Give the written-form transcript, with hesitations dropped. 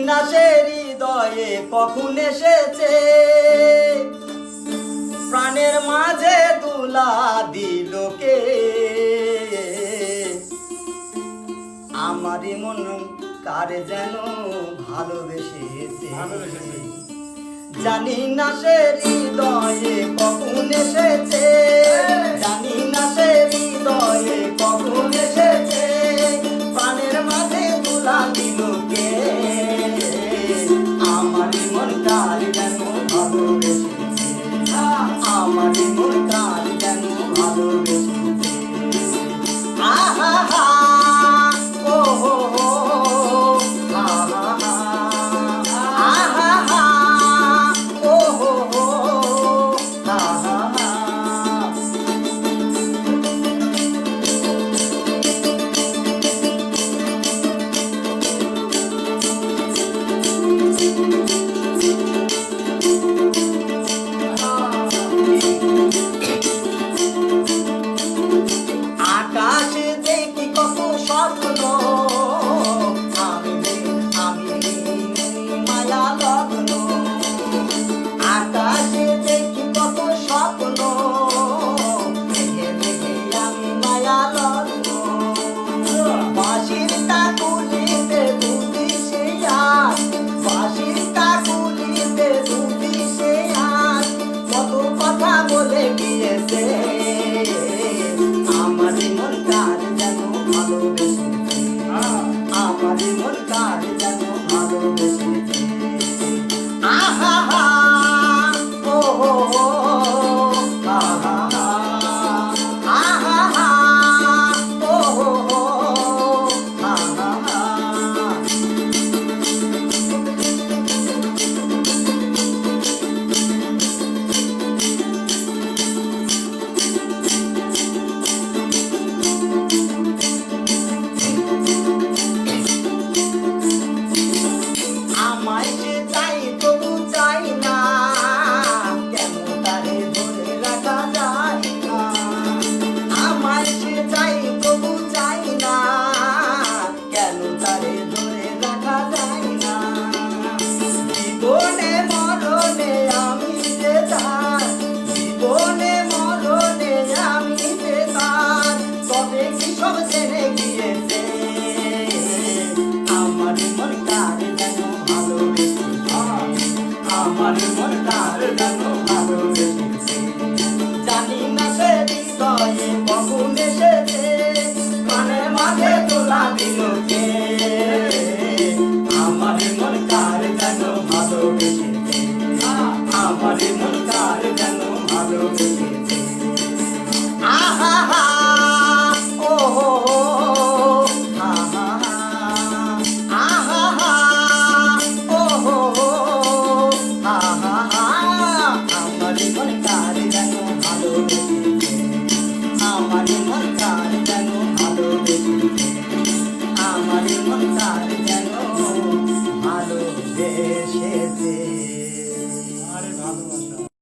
না সে হৃদয়ে কখন এসেছে, প্রাণের মাঝে দুলা দিল কে। আমারই মন কারে যেন ভালোবেসেছে, জানি না সে হৃদয়ে কখন এসেছে, জানি না সে হৃদয়ে কখন এসেছে, প্রাণের মাঝে দুলা দিল কে। আমারই মন কারে যেন ভালোবেসেছে, আমারই মন কারে যেন ভালোবেসেছে। আহা হা ও হো হো, আহা হা আহা হা ও হো হো, আহা হা। আকাশে দেখি কত স্বপ্ন, আমি মায়া লগ্ন। আকাশে দেখি কত স্বপ্ন, দেখে দেখে আমি মায়া লগ্ন। বাঁশির কাকুলিতে দুটি সে আজ, বাঁশির কাকুলিতে দুটি সে আজ, কত কথা বলে গিয়েছে। আমারই মন কারে যেন ভালোবেসেছে, আমারই মন কারে যেন ভালোবেসেছে। আহা হা ও হো হো, আহা হা আহা হা ও হো হো, আহা হা। আমায় সে চাই তবু চাই না, কেন তারে ধরে রাখা যায় না। আমায় সে চাই তবু চাই না, কেন তারে ধরে রাখা যায় না। জীবনে মরণে আমি যে তার, জীবনে মরণে আমি যে তার, তবে কি সব জেনে গিয়েছে। আমারই মন কারে যেন ভালোবেসেছে, আমারই